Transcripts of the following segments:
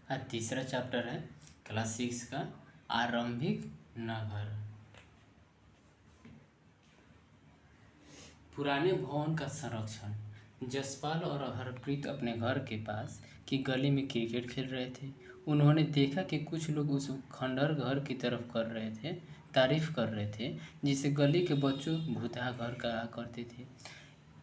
आज तीसरा चैप्टर है क्लास 6 का आरंभिक नगर। पुराने भवन का संरक्षण। जसपाल और हरप्रीत अपने घर के पास की गली में क्रिकेट खेल रहे थे। उन्होंने देखा कि कुछ लोग उस खंडहर घर की तरफ तारीफ कर रहे थे जिसे गली के बच्चों भूतहा घर कहा करते थे।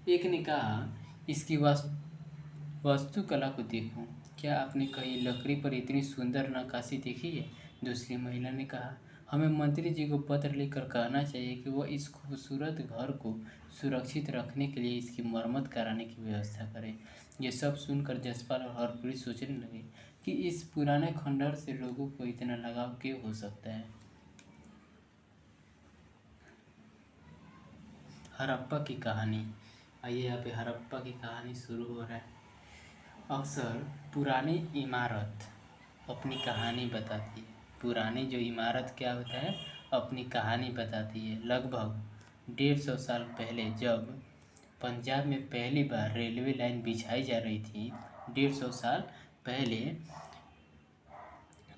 एक ने कहा, इसकी वास्तुकला को देखो, क्या आपने कहीं लकड़ी पर इतनी सुंदर नक्काशी देखी है? दूसरी महिला ने कहा, हमें मंत्री जी को पत्र लिखकर कहना चाहिए कि वह इस खूबसूरत घर को सुरक्षित रखने के लिए इसकी मरम्मत कराने की व्यवस्था करें। ये सब सुनकर जसपाल और हरप्रीत सोचने लगे कि इस पुराने खंडहर से लोगों को इतना लगाव क्यों हो सकता है। हड़प्पा की कहानी। आइए यहाँ पे हड़प्पा की कहानी शुरू हो रहा है। अक्सर पुरानी इमारत अपनी कहानी बताती है। पुरानी जो इमारत क्या होता है, अपनी कहानी बताती है। लगभग 150 साल पहले जब पंजाब में पहली बार रेलवे लाइन बिछाई जा रही थी, 150 साल पहले,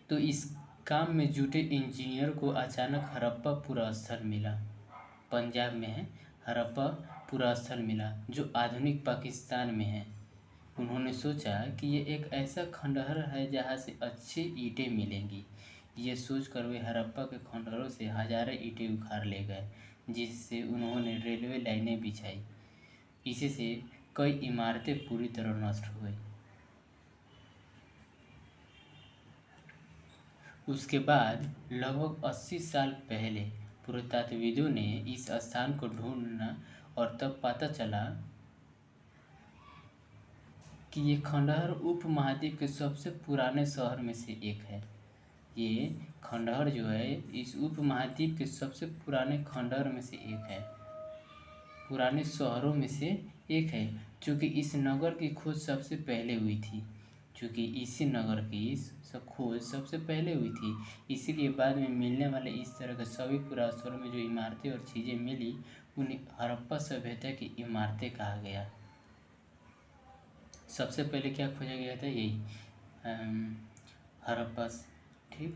तो इस काम में जुटे इंजीनियर को अचानक हड़प्पा पुरास्थल मिला। पंजाब में है हड़प्पा पुरास्थल मिला जो आधुनिक पाकिस्तान में है। उन्होंने सोचा कि ये एक ऐसा खंडहर है जहाँ से अच्छी ईंटें मिलेंगी। ये सोचकर वे हड़प्पा के खंडहरों से हजारों ईंटें उखाड़ ले गए, जिससे उन्होंने रेलवे लाइनें बिछाई। इसी से कई इमारतें पूरी तरह नष्ट हो गई। उसके बाद लगभग 80 साल पहले पुरातत्वविदों ने इस स्थान को ढूंढना और तब पता चला कि ये खंडहर उपमहाद्वीप के सबसे पुराने शहर में से एक है। ये खंडहर जो है इस उपमहाद्वीप के सबसे पुराने खंडहर में से एक है, पुराने शहरों में से एक है। चूँकि इस नगर की खोज सबसे पहले हुई थी चूँकि इसी नगर की खोज सबसे पहले हुई थी, इसीलिए बाद में मिलने वाले इस तरह के सभी पुरास्थलों में जो इमारतें और चीज़ें मिली उन्हें हड़प्पा सभ्यता की इमारतें कहा गया। सबसे पहले क्या खोजा गया था, यही हड़प्पा, ठीक,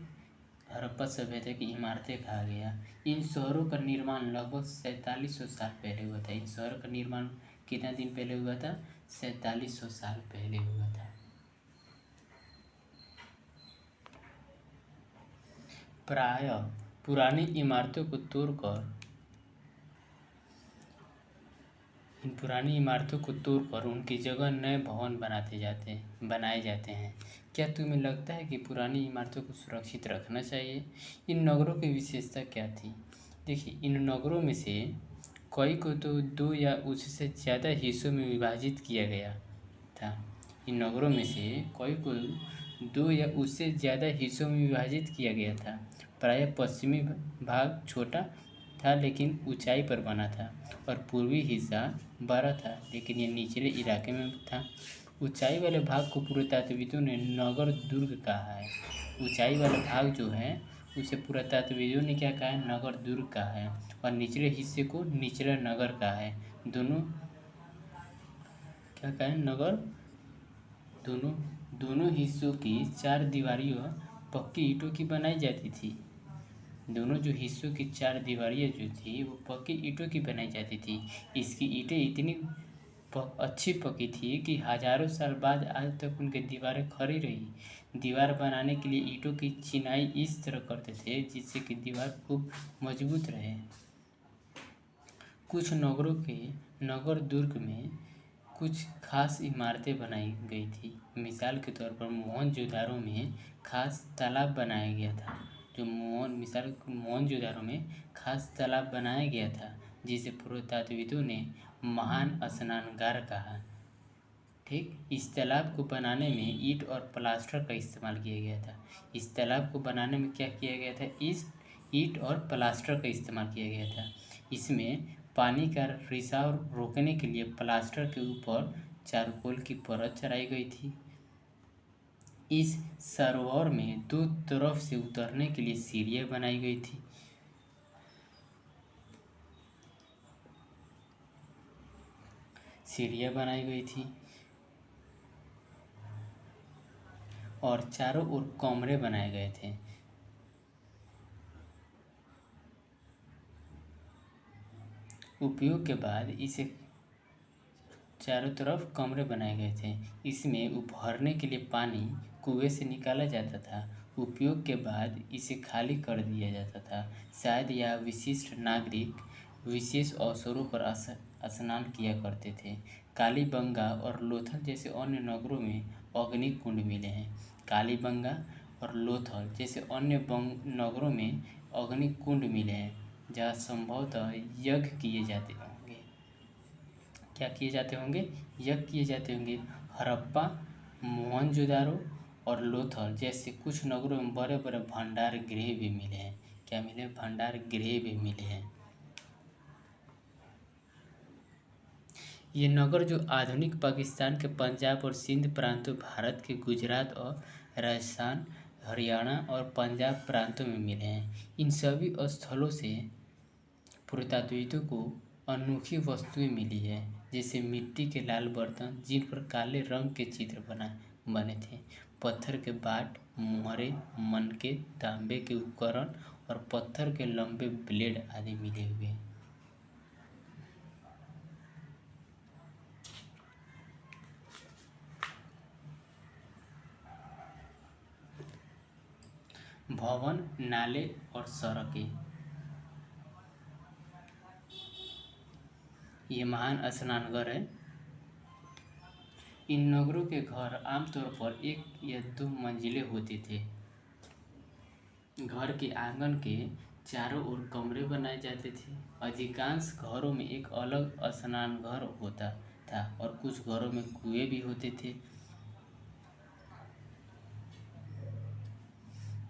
हड़प्पा सभ्यता की इमारतें कहा गया। इन शहरों का निर्माण लगभग 4700 साल पहले हुआ था। इन शहर का निर्माण कितना दिन पहले हुआ था? 4700 साल पहले हुआ था। प्रायः पुरानी इमारतों को तोड़कर उनकी जगह नए भवन बनाए जाते हैं। क्या तुम्हें लगता है कि पुरानी इमारतों को सुरक्षित रखना चाहिए? इन नगरों की विशेषता क्या थी? देखिए, इन नगरों में से कई को तो 2 या उससे ज़्यादा हिस्सों में विभाजित किया गया था। इन नगरों में से कई को 2 या उससे ज़्यादा हिस्सों में विभाजित किया गया था। प्रायः पश्चिमी भाग छोटा था लेकिन ऊंचाई पर बना था, और पूर्वी हिस्सा बड़ा था लेकिन यह निचले इलाके में था। ऊंचाई वाले भाग को पुरातत्वविदों ने नगर दुर्ग कहा है। ऊंचाई वाला भाग जो है उसे पुरातत्वविदों ने क्या कहा है? नगर दुर्ग कहा है। और निचले हिस्से को निचला नगर कहा है। दोनों क्या कहा है? नगर। दोनों हिस्सों की 4 दीवारियाँ पक्की ईंटों की बनाई जाती थी। दोनों जो हिस्सों की 4 दीवारियाँ जो थी वो पक्की ईंटों की बनाई जाती थी। इसकी ईंटें इतनी अच्छी पकी थी कि हजारों साल बाद आज तक उनकी दीवारें खड़ी रही। दीवार बनाने के लिए ईंटों की चिनाई इस तरह करते थे जिससे कि दीवार खूब मजबूत रहे। कुछ नगरों के नगर दुर्ग में कुछ खास इमारतें बनाई गई थी। मिसाल के तौर पर मोहनजोदाड़ो में खास तालाब बनाया गया था। मोहनजोदाड़ो में खास तालाब बनाया गया था जिसे पुरातत्वविदों ने महान स्नानगार कहा। ठीक, इस तालाब को बनाने में ईंट और प्लास्टर का इस्तेमाल किया गया था। इस तालाब को बनाने में क्या किया गया था? ईंट और प्लास्टर का इस्तेमाल किया गया था। इसमें पानी का रिसाव रोकने के लिए प्लास्टर के ऊपर चारकोल की परत चढ़ाई गई थी। इस सरोवर में 2 तरफ से उतरने के लिए सीढ़ियाँ बनाई गई थी। और चारों ओर कमरे बनाए गए थे। उपयोग के बाद इसे चारों तरफ कमरे बनाए गए थे। इसमें भरने के लिए पानी कुएं से निकाला जाता था। उपयोग के बाद इसे खाली कर दिया जाता था। शायद यह विशिष्ट नागरिक विशेष अवसरों पर स्नान किया करते थे। कालीबंगा और लोथल जैसे अन्य नगरों में अग्निकुंड मिले हैं। कालीबंगा और लोथल जैसे अन्य नगरों में अग्निकुंड मिले हैं, जहाँ संभवतः यज्ञ किए जाते होंगे। क्या किए जाते होंगे? यज्ञ किए जाते होंगे। हड़प्पा, मोहनजोदारो और लोथल जैसे कुछ नगरों में बड़े बड़े भंडार गृह भी मिले हैं। क्या मिले? भंडार गृह भी मिले हैं। ये नगर जो आधुनिक पाकिस्तान के पंजाब और सिंध प्रांतों, भारत के गुजरात और राजस्थान, हरियाणा और पंजाब प्रांतों में मिले हैं। इन सभी स्थलों से पुरातत्वविदों को अनोखी वस्तुएं मिली है, जैसे मिट्टी के लाल बर्तन जिन पर काले रंग के चित्र बने थे, पत्थर के बाट, मुहरे, मनके, तांबे के उपकरण और पत्थर के लंबे ब्लेड आदि मिले हुए हैं। भवन, नाले और सड़कें। ये महान स्नानघर है। इन नगरों के घर आमतौर पर 1 या 2 मंजिले होते थे। घर के आंगन के चारों ओर कमरे बनाए जाते थे। अधिकांश घरों में एक अलग स्नानघर होता था और कुछ घरों में कुएं भी होते थे।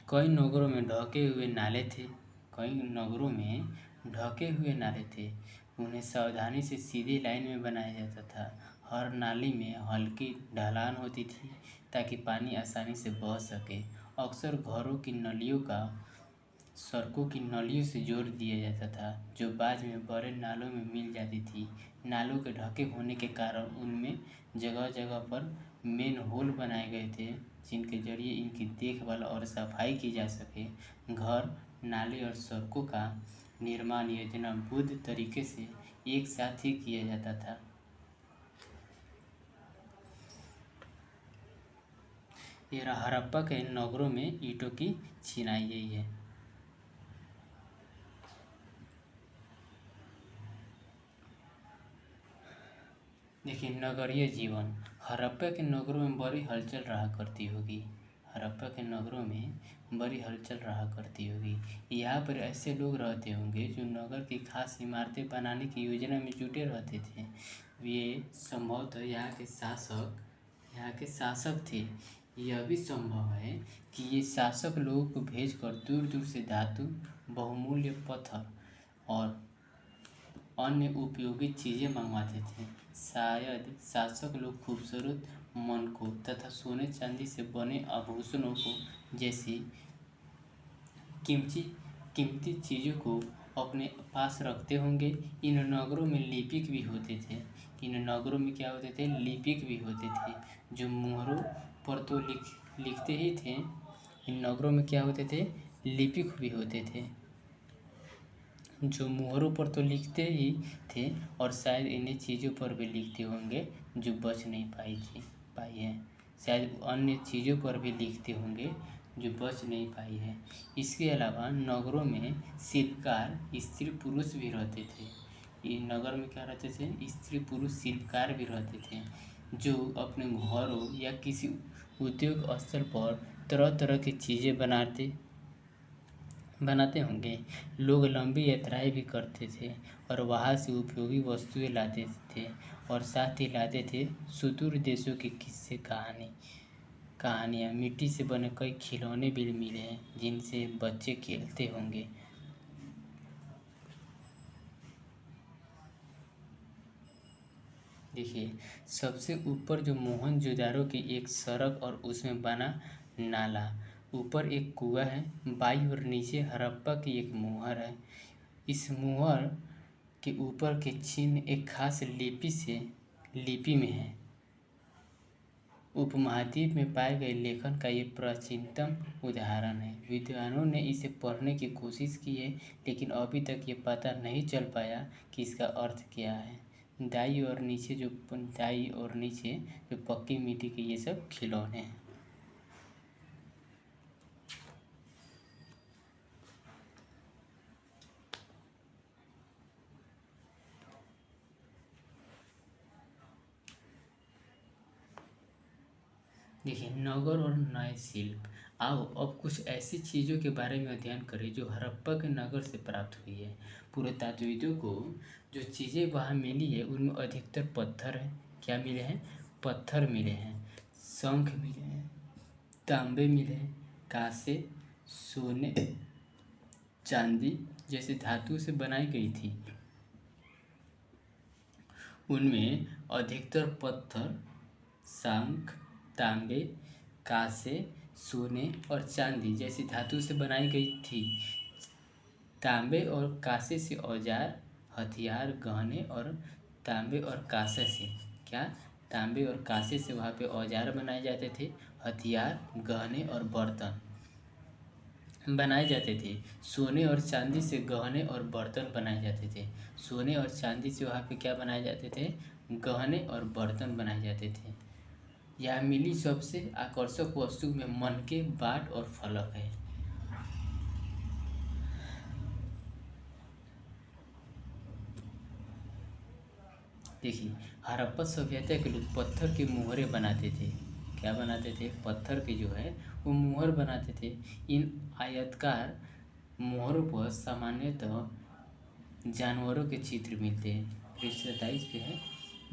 कई नगरों में ढके हुए नाले थे। उन्हें सावधानी से सीधी लाइन में बनाया जाता था। हर नाली में हल्की ढलान होती थी ताकि पानी आसानी से बह सके। अक्सर घरों की नलियों का सड़कों की नलियों से जोड़ दिया जाता था, जो बाद में बड़े नालों में मिल जाती थी। नालों के ढके होने के कारण उनमें जगह जगह पर मेन होल बनाए गए थे, जिनके जरिए इनकी देखभाल और सफाई की जा सके। घर, नाले और सड़कों का निर्माण योजनाबद्ध तरीके से एक साथ ही किया जाता था। ये हड़प्पा के नगरों में ईंटों की चिनाई गई है। देखिए, नगरीय जीवन। हड़प्पा के नगरों में बड़ी हलचल रहा करती होगी। यहाँ पर ऐसे लोग रहते होंगे जो नगर की खास इमारतें बनाने की योजना में जुटे रहते थे। ये संभवतः यहाँ के शासक थे। यह भी संभव है कि ये शासक लोगों को भेजकर दूर दूर से धातु, बहुमूल्य पत्थर और अन्य उपयोगी चीज़ें मंगवाते थे। शायद शासक लोग खूबसूरत मनकों तथा सोने चांदी से बने आभूषणों को जैसी कीमती चीज़ों को अपने पास रखते होंगे। इन नगरों में लिपिक भी होते थे। जो मुहरों पर तो लिखते ही थे। इन नगरों में क्या होते थे? लिपिक भी होते थे, जो मुहरों पर तो लिखते ही थे और शायद इन्हीं चीज़ों पर भी लिखते होंगे जो बच नहीं पाई है। शायद अन्य चीज़ों पर भी लिखते होंगे जो बच नहीं पाई है। इसके अलावा नगरों में शिल्पकार स्त्री पुरुष भी रहते थे। ये नगर में क्या रहते थे? स्त्री पुरुष शिल्पकार भी रहते थे, जो अपने घरों या किसी उद्योग स्थल पर तरह तरह की चीज़ें बनाते होंगे। लोग लंबी यात्राएं भी करते थे और वहाँ से उपयोगी वस्तुएं लाते थे और साथ ही लाते थे सुदूर देशों के किस्से, कहानियाँ। मिट्टी से बने कई खिलौने भी मिले हैं जिनसे बच्चे खेलते होंगे। देखिए, सबसे ऊपर जो मोहनजोदारो की एक सड़क और उसमें बना नाला, ऊपर एक कुआं है, बाईं और नीचे हड़प्पा की एक मुहर है। इस मुहर के ऊपर के चिन्ह एक खास लिपि में है। उपमहाद्वीप में पाए गए लेखन का ये प्राचीनतम उदाहरण है। विद्वानों ने इसे पढ़ने की कोशिश की है, लेकिन अभी तक ये पता नहीं चल पाया कि इसका अर्थ क्या है। दाई और नीचे जो पक्की मिट्टी के ये सब खिलौने हैं। देखिए, नगर और नए शिल्प। आओ अब कुछ ऐसी चीज़ों के बारे में अध्ययन करें जो हड़प्पा के नगर से प्राप्त हुई है। पुरातत्वविदों को जो चीज़ें वहाँ मिली है उनमें अधिकतर पत्थर है। क्या मिले हैं? पत्थर मिले हैं, शंख मिले हैं, तांबे मिले हैं, कांसे, सोने, चांदी जैसे धातु से बनाई गई थी। उनमें अधिकतर पत्थर, शंख, तांबे, कांसे, सोने और चांदी जैसी धातु से बनाई गई थी। तांबे और कांसे से औजार, हथियार, गहने और तांबे और कांसे से क्या? तांबे और कांसे से वहाँ पे औजार बनाए जाते थे, हथियार, गहने और बर्तन बनाए जाते थे। सोने और चांदी से गहने और बर्तन बनाए जाते थे। सोने और चांदी से वहाँ पे क्या बनाए जाते थे? गहने और बर्तन बनाए जाते थे। यहाँ मिली सबसे आकर्षक वस्तु में मनके, बाट और फलक है। देखिए, हड़प्पा सभ्यता के लोग पत्थर के मुहरे बनाते थे। क्या बनाते थे? पत्थर के जो है वो मुहर बनाते थे। इन आयताकार मुहरों पर सामान्यतः जानवरों के चित्र मिलते हैं। पृष्ठ 27 पे है,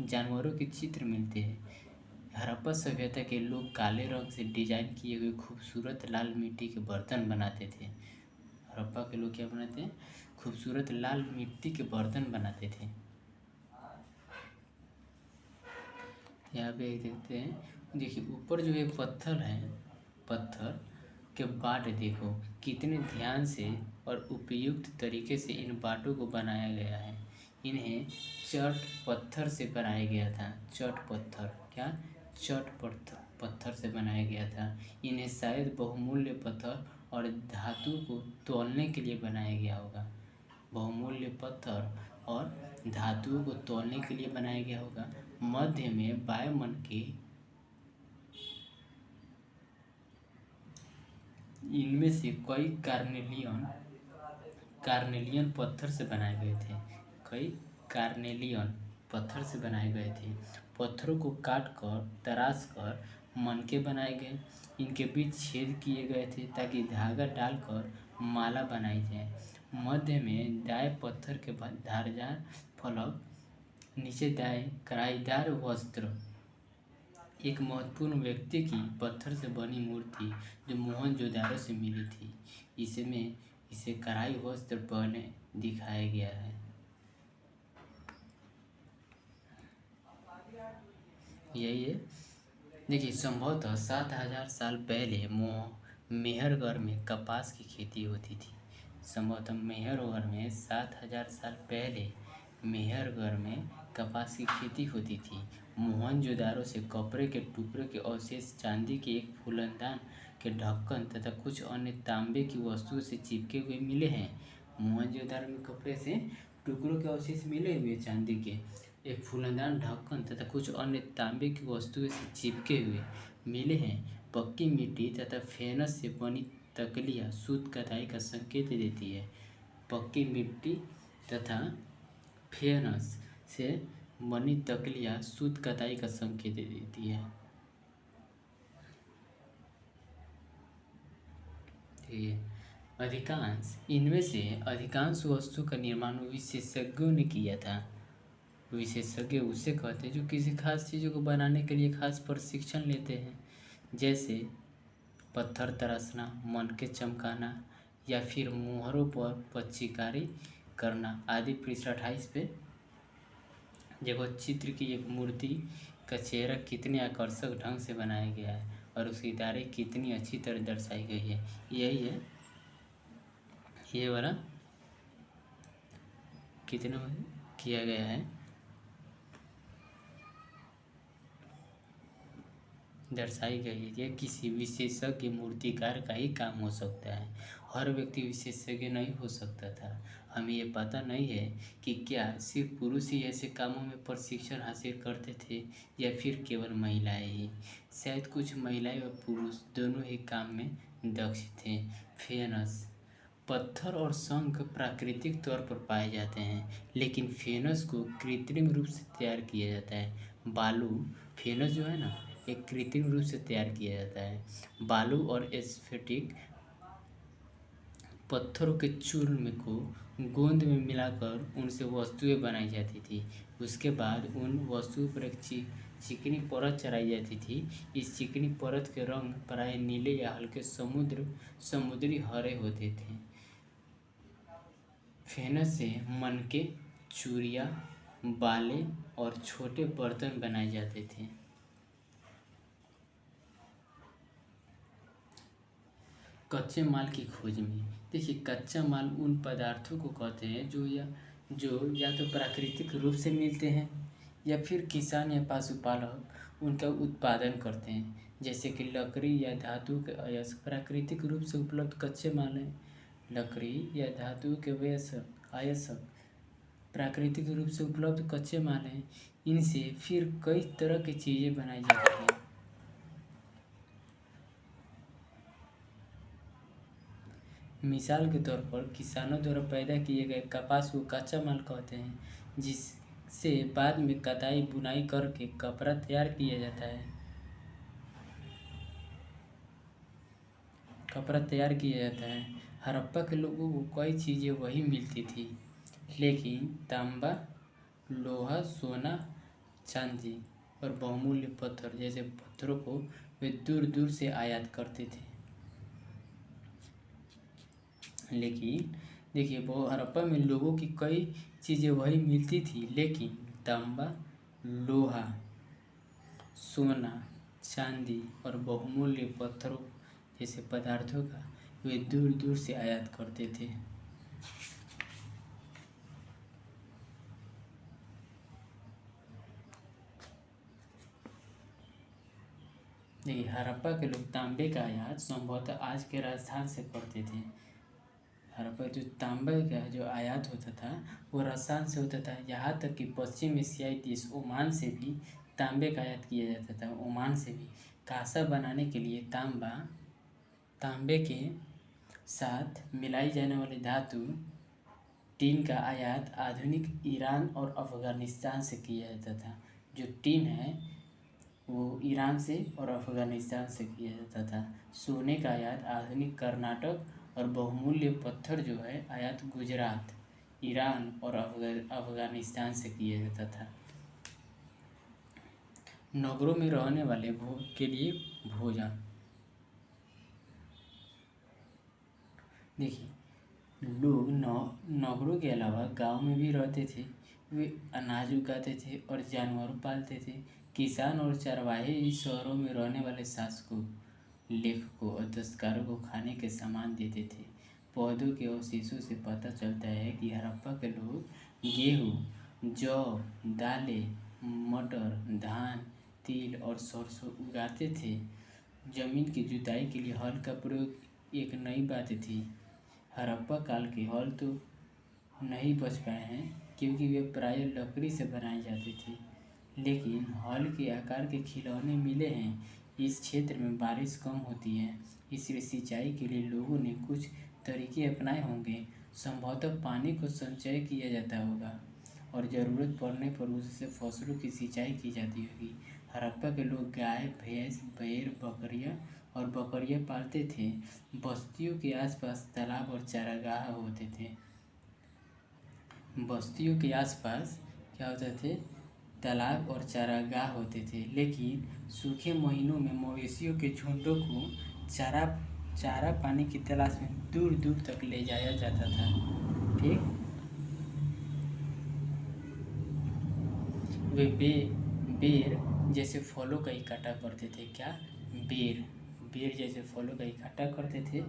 जानवरों के चित्र मिलते हैं। हड़प्पा सभ्यता के लोग काले रंग से डिजाइन किए हुए खूबसूरत लाल मिट्टी के बर्तन बनाते थे। हड़प्पा के लोग क्या बनाते हैं? खूबसूरत लाल मिट्टी के बर्तन बनाते थे। यहाँ पे देखते हैं, देखिए ऊपर जो ये पत्थर है, पत्थर के बाट देखो कितने ध्यान से और उपयुक्त तरीके से इन बाटों को बनाया गया है। इन्हें चट पत्थर से बनाया गया था। चट पत्थर क्या? चट पत्थर से बनाया गया था। इन्हें शायद बहुमूल्य पत्थर और धातु को तौलने के लिए बनाया गया होगा। बहुमूल्य पत्थर और धातुओं को तौलने के लिए बनाया गया होगा। मध्य में वायुमंडल के इनमें से कई कार्नेलियन पत्थर से बनाए गए थे। कई कार्नेलियन पत्थर से बनाए गए थे। पत्थरों को काट कर तराश कर मनके बनाए गए। इनके बीच छेद किए गए थे ताकि धागा डालकर माला बनाई जाए। मध्य में दाएं पत्थर के धारदार फलक, नीचे दाएं कढ़ाईदार वस्त्र। एक महत्वपूर्ण व्यक्ति की पत्थर से बनी मूर्ति जो मोहनजोदाड़ो से मिली थी, इसमें इसे कढ़ाई वस्त्र पहने दिखाया गया है। यही है। देखिए, संभवतः 7,000 साल पहले मेहरगढ़ में कपास की खेती होती थी। संभवतः मेहरगढ़ में 7,000 साल पहले मेहरगढ़ में कपास की खेती होती थी। मोहनजोदाड़ो से कपड़े के टुकड़े के अवशेष, चांदी के एक फूलदान के ढक्कन तथा कुछ अन्य तांबे की वस्तुओं से चिपके हुए मिले हैं। मोहनजोदाड़ो में कपड़े से टुकड़ों के अवशेष मिले हुए, चांदी के एक फूलदान, ढक्कन तथा कुछ अन्य तांबे की वस्तुओं से चिपके हुए मिले हैं। पक्की मिट्टी तथा फेनस से बनी तकलियाँ शुद्ध कताई का संकेत देती है। पक्की मिट्टी तथा फेनस से बनी तकलियाँ शुद्ध कताई का संकेत देती है। इनमें से अधिकांश वस्तु का निर्माण विशेषज्ञों ने किया था। विशेषज्ञ उसे कहते हैं जो किसी खास चीज़ों को बनाने के लिए खास प्रशिक्षण लेते हैं, जैसे पत्थर तराशना, मनके चमकाना या फिर मुहरों पर पच्चीकारी करना आदि। पृष्ठ 28 पे देखो चित्र की एक मूर्ति का चेहरा कितने आकर्षक ढंग से बनाया गया है और उसकी तारीख कितनी अच्छी तरह दर्शाई गई है। यही है ये वाला कितना किया गया है। दर्शाई गई है। यह किसी विशेषज्ञ मूर्तिकार का ही काम हो सकता है, हर व्यक्ति विशेषज्ञ नहीं हो सकता था। हमें ये पता नहीं है कि क्या सिर्फ पुरुष ही ऐसे कामों में प्रशिक्षण हासिल करते थे या फिर केवल महिलाएं ही। शायद कुछ महिलाएं और पुरुष दोनों ही काम में दक्ष थे। फेनस, पत्थर और शंख प्राकृतिक तौर पर पाए जाते हैं, लेकिन फेनस को कृत्रिम रूप से तैयार किया जाता है। बालू, फेनस जो है ना, एक कृत्रिम रूप से तैयार किया जाता है। बालू और एस्फेटिक पत्थरों के चूर्ण को गोंद में मिलाकर उनसे वस्तुएं बनाई जाती थी। उसके बाद उन वस्तुओं पर एक चिकनी परत चढ़ाई जाती थी। इस चिकनी परत के रंग प्राय नीले या हल्के समुद्री हरे होते थे। फेनस से मनके, चूड़ियाँ, बाले और छोटे बर्तन बनाए जाते थे। कच्चे माल की खोज में, देखिए कच्चा माल उन पदार्थों को कहते हैं जो या तो प्राकृतिक रूप से मिलते हैं या फिर किसान या पशुपालक उनका उत्पादन करते हैं, जैसे कि लकड़ी या धातु के अयस्क प्राकृतिक रूप से उपलब्ध कच्चे माल हैं। लकड़ी या धातु के अयस्क प्राकृतिक रूप से उपलब्ध कच्चे माल हैं। इनसे फिर कई तरह की चीज़ें बनाई जाती हैं। मिसाल के तौर पर किसानों द्वारा पैदा किए गए कपास को कच्चा माल कहते हैं, जिससे बाद में कताई बुनाई करके कपड़ा तैयार किया जाता है। हड़प्पा के लोगों को कई चीज़ें वही मिलती थी, लेकिन तांबा, लोहा, सोना, चांदी और बहुमूल्य पत्थर जैसे पत्थरों को वे दूर दूर से आयात करते थे। लेकिन देखिए, हड़प्पा में लोगों की कई चीज़ें वही मिलती थी, लेकिन तांबा, लोहा, सोना, चांदी और बहुमूल्य पत्थरों जैसे पदार्थों का वे दूर दूर से आयात करते थे। देखिए, हड़प्पा के लोग तांबे का आयात संभवतः आज के राजस्थान से करते थे। हड़प्पा जो तांबे का जो आयात होता था वो राजस्थान से होता था। यहाँ तक कि पश्चिम एशियाई देश ओमान से भी तांबे का आयात किया जाता था। ओमान से भी कांसा बनाने के लिए तांबे के साथ मिलाई जाने वाली धातु टीन का आयात आधुनिक ईरान और अफ़गानिस्तान से किया जाता था। जो टीन है वो ईरान से और अफ़गानिस्तान से किया जाता था। सोने का आयात आधुनिक कर्नाटक और बहुमूल्य पत्थर जो है आयात गुजरात, ईरान और अफ़गानिस्तान से किया जाता था। नगरों में रहने वाले के लिए भोजन, देखिए लोग नगरों के अलावा गांव में भी रहते थे। वे अनाज उगाते थे और जानवर पालते थे। किसान और चरवाहे ही शहरों में रहने वाले शासकों, लेखकों और दस्तकारों को खाने के सामान देते थे। पौधों के अवशेषों से पता चलता है कि हड़प्पा के लोग गेहूँ, जौ, दालें, मटर, धान, तिल और सरसों उगाते थे। जमीन की जुताई के लिए हल का प्रयोग एक नई बात थी। हड़प्पा काल के हल तो नहीं बच पाए हैं क्योंकि वे प्रायः लकड़ी से बनाए जाते थे, लेकिन हल के आकार के खिलौने मिले हैं। इस क्षेत्र में बारिश कम होती है, इसलिए सिंचाई के लिए लोगों ने कुछ तरीके अपनाए होंगे। संभवतः पानी को संचय किया जाता होगा और ज़रूरत पड़ने पर उससे फसलों की सिंचाई की जाती होगी। हड़प्पा के लोग गाय, भैंस, भेड़, बकरियां पालते थे। बस्तियों के आसपास तालाब और चारागाह होते थे। बस्तियों के आसपास क्या होते थे? तालाब और चारागाह होते थे, लेकिन सूखे महीनों में मवेशियों के झुंडों को चारा पानी की तलाश में दूर दूर तक ले जाया जाता था। ठीक, वे बेर जैसे फलों का इकट्ठा करते थे। क्या? बेर जैसे फलों का इकट्ठा करते थे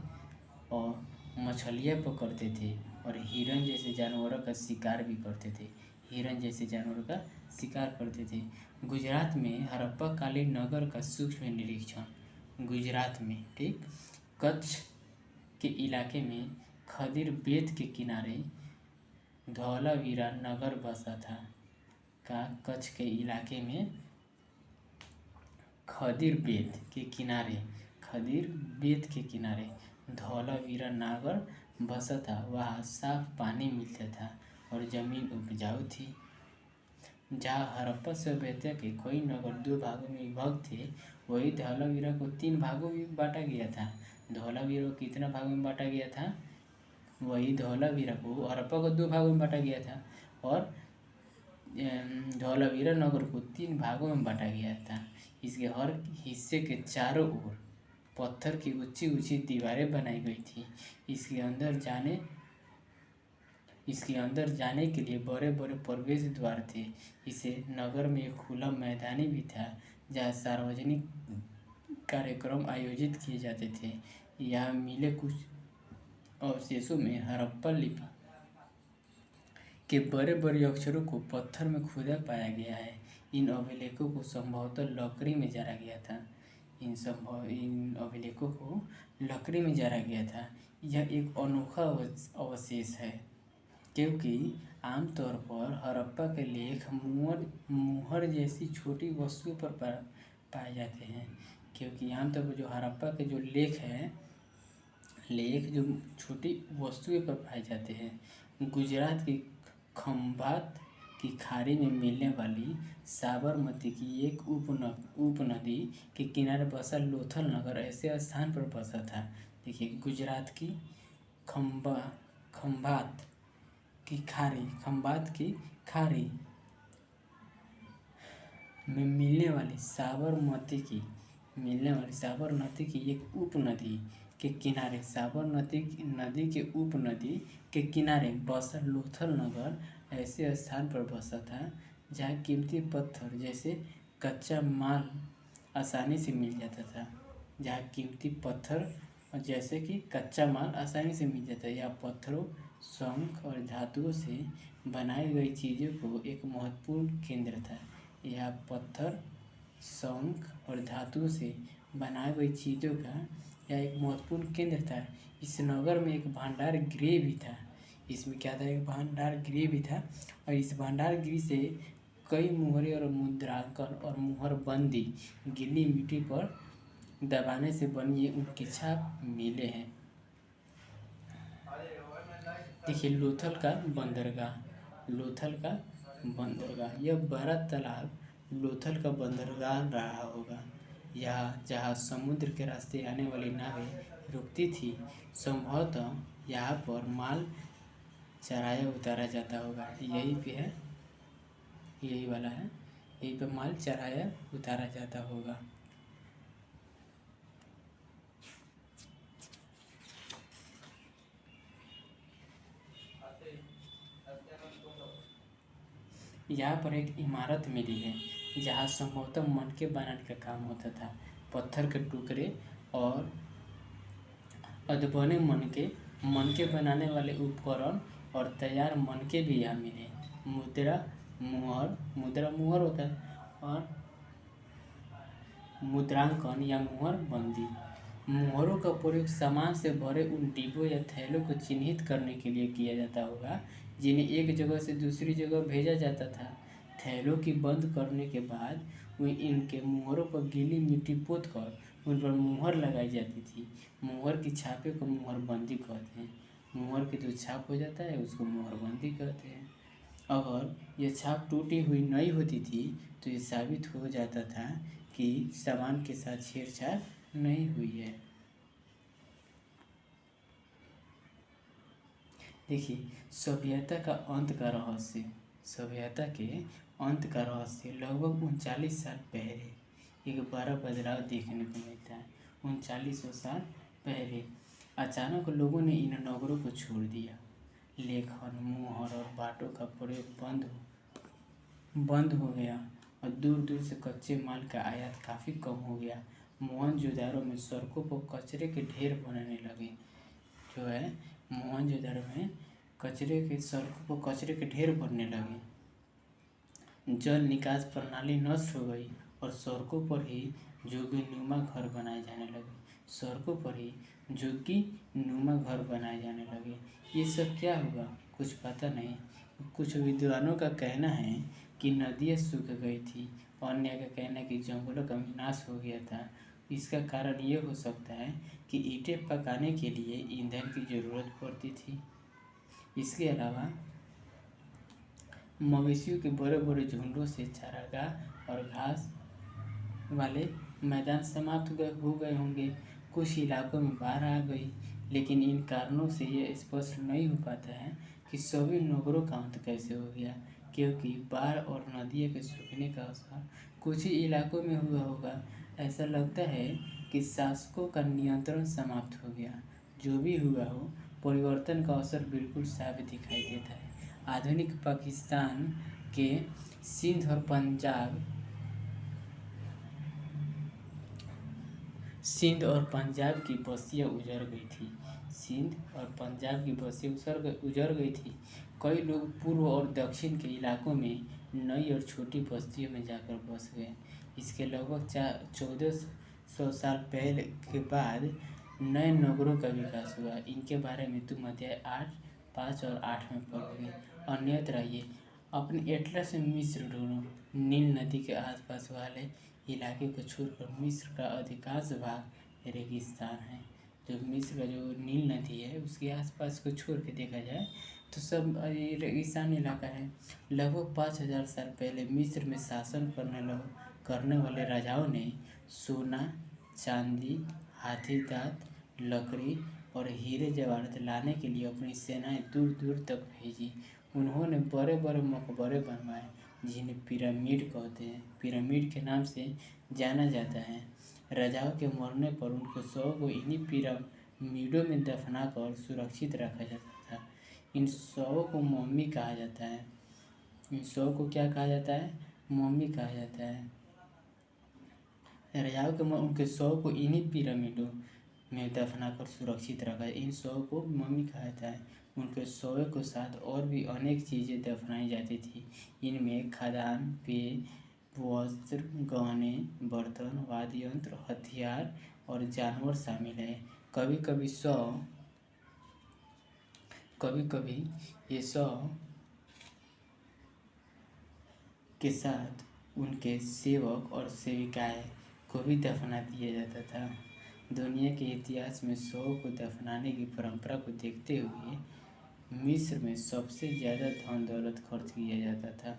और मछलियाँ पकड़ते थे और हिरन जैसे जानवरों का शिकार भी करते थे। हिरन जैसे जानवरों का शिकार करते थे। गुजरात में हड़प्पा कालीन नगर का सूक्ष्म निरीक्षण। गुजरात में, ठीक, कच्छ के इलाके में खदीर बेत के किनारे धौलावीरा नगर बसा था। कच्छ के इलाके में खदीर बेत के किनारे धौलावीरा नगर बसा था। वहाँ साफ पानी मिलता था और जमीन उपजाऊ थी। जहाँ हड़प्पा सभ्यता के कई नगर 2 भागों में विभक्त थे, वही धौलावीरा को 3 भागों में बांटा गया था। धौलावीरा को कितना भागों में बांटा गया था? वही धौलावीरा को हड़प्पा को 2 भागों में बांटा गया था और धौलावीरा नगर को 3 भागों में बांटा गया था। इसके हर हिस्से के चारों ओर पत्थर की ऊंची ऊंची दीवारें बनाई गई थी। इसके अंदर जाने के लिए बड़े बड़े प्रवेश द्वार थे। इसे नगर में एक खुला मैदानी भी था जहाँ सार्वजनिक कार्यक्रम आयोजित किए जाते थे। यहाँ मिले कुछ अवशेषों में हड़प्पा लिपि के बड़े बड़े अक्षरों को पत्थर में खुदा पाया गया है। इन अभिलेखों को संभवतः लकड़ी में जला गया था। इन अभिलेखों को लकड़ी में जला गया था। यह एक अनोखा अवशेष है क्योंकि आमतौर पर हड़प्पा के लेख मुहर जैसी छोटी वस्तुओं पर पाए जाते हैं। क्योंकि आमतौर पर जो हड़प्पा के जो लेख जो छोटी वस्तुओं पर पाए जाते हैं। गुजरात की खंभात की खाड़ी में मिलने वाली साबरमती की एक उपनदी के किनारे बसा लोथल नगर ऐसे स्थान पर बसा था। देखिए, गुजरात की खंभात की खाड़ी में मिलने वाली साबरमती की एक उपनदी के किनारे नदी के किनारे बसा लोथल नगर ऐसे स्थान पर बसा था जहाँ कीमती पत्थर जैसे कच्चा माल आसानी से मिल जाता था। यह पत्थरों, शंख और धातुओं से बनाई गई चीज़ों को एक महत्वपूर्ण केंद्र था। यह पत्थर, शंख और धातुओं से बनाई गई चीज़ों का यह एक महत्वपूर्ण केंद्र था। इस नगर में एक भंडार गृह भी था। इसमें क्या था? एक भंडार गृह भी था और इस भंडार गृह से कई मुहरे और मुद्रांकन और मुहर बंदी गीली मिट्टी पर दबाने से बनी उनकी छाप मिले हैं। देखिए, लोथल का बंदरगाह, यह बड़ा तालाब लोथल का बंदरगाह रहा होगा। यहाँ जहाँ समुद्र के रास्ते आने वाली नावें रुकती थी, संभवतः यहाँ पर माल चराया उतारा जाता होगा। यही पे माल चराया उतारा जाता होगा। यहाँ पर एक इमारत मिली है जहाँ संभवतः मनके बनाने का काम होता था। पत्थर के टुकड़े और अधबने मनके बनाने वाले उपकरण और तैयार मनके भी यहाँ मिले। मुद्रा मुहर होता है और मुद्रांकन या मुहर बंदी। मुहरों का प्रयोग सामान से भरे उन डिब्बों या थैलों को चिन्हित करने के लिए किया जाता होगा जिन्हें एक जगह से दूसरी जगह भेजा जाता था। थैलों की बंद करने के बाद इनके मुहरों पर गीली मिट्टी पोतकर उन पर मुहर लगाई जाती थी। मुहर की छापे को मुहर बंदी कहते हैं। मुहर की जो छाप हो जाता है उसको मुहर बंदी कहते हैं। अगर यह छाप टूटी हुई नहीं होती थी तो ये साबित हो जाता था कि सामान के साथ छेड़छाड़ नहीं हुई है। देखिए, सभ्यता के अंत का रहस्य लगभग 39 साल पहले एक बड़ा बदलाव देखने को मिलता है। 3900 साल पहले अचानक लोगों ने इन नगरों को छोड़ दिया। लेखन, मुहर और बाटों का प्रयोग बंद हो गया और दूर दूर से कच्चे माल का आयात काफ़ी कम हो गया। मोहनजोदाड़ो में सड़कों पर कचरे के ढेर बनने लगे। मोहनजोदाड़ो में सड़कों पर कचरे के ढेर बनने लगे। जल निकास प्रणाली नष्ट हो गई और सड़कों पर ही जोगीनुमा घर बनाए जाने लगे। सड़कों पर ही जोगीनुमा घर बनाए जाने लगे। ये सब क्या हुआ कुछ पता नहीं। कुछ विद्वानों का कहना है कि नदियाँ सूख गई थी, अन्य का कहना है कि जंगलों का विनाश हो गया था। इसका कारण ये हो सकता है कि ईंटें पकाने के लिए ईंधन की ज़रूरत पड़ती थी। इसके अलावा मवेशियों के बड़े बड़े झुंडों से चारागाह और घास वाले मैदान समाप्त हो गए होंगे। कुछ इलाकों में बाढ़ आ गई, लेकिन इन कारणों से ये स्पष्ट नहीं हो पाता है कि सभी नगरों का अंत कैसे हो गया, क्योंकि बाढ़ और नदियों के सूखने का असर कुछ ही इलाकों में हुआ होगा। ऐसा लगता है कि शासकों का नियंत्रण समाप्त हो गया। जो भी हुआ हो, परिवर्तन का असर बिल्कुल साफ दिखाई देता है। आधुनिक पाकिस्तान के सिंध और पंजाब की बस्तियाँ उजड़ गई थी। सिंध और पंजाब की बस्तियाँ उजड़ गई थी। कई लोग पूर्व और दक्षिण के इलाकों में नई और छोटी बस्तियों में जाकर बस गए। इसके लगभग 1400 साल पहले के बाद नए नगरों का विकास हुआ। इनके बारे में तुम अध्याय 5 और 8 में पढ़ोगे। अन्यत्र ये अपने एटलस में मिस्र ढूंढो। नील नदी के आसपास वाले इलाके को छोड़कर मिस्र का अधिकांश भाग रेगिस्तान है। जो मिस्र का जो नील नदी है उसके आसपास को छोड़ के देखा जाए तो सब रेगिस्तान इलाका है। लगभग 5000 साल पहले मिस्र में शासन करने वाले राजाओं ने सोना, चांदी, हाथी दांत, लकड़ी और हीरे जवाहरात लाने के लिए अपनी सेनाएं दूर दूर तक भेजी। उन्होंने बड़े बड़े मकबरे बनवाए जिन्हें पिरामिड कहते हैं। पिरामिड के नाम से जाना जाता है। राजाओं के मरने पर उनके शव को इन्हीं पिरामिडों में दफनाकर सुरक्षित रखा जाता था। इन शवों को मम्मी कहा जाता है। इन शवों को क्या कहा जाता है? मम्मी कहा जाता है। राजाओं के उनके शव को इन्हीं पिरामिडों में दफनाकर सुरक्षित रखा है। इन शवों को मम्मी कहा जाता है। उनके शवों के साथ और भी अनेक चीज़ें दफनाई जाती थी। इनमें खाद्यान्न, पेय, वस्त्र, गहने, बर्तन, वाद्य यंत्र, हथियार और जानवर शामिल है। कभी कभी ये शव के साथ उनके सेवक और सेविकाएं को भी दफना दिया जाता था। दुनिया के इतिहास में शव को दफनाने की परंपरा को देखते हुए मिस्र में सबसे ज़्यादा धन दौलत खर्च किया जाता था।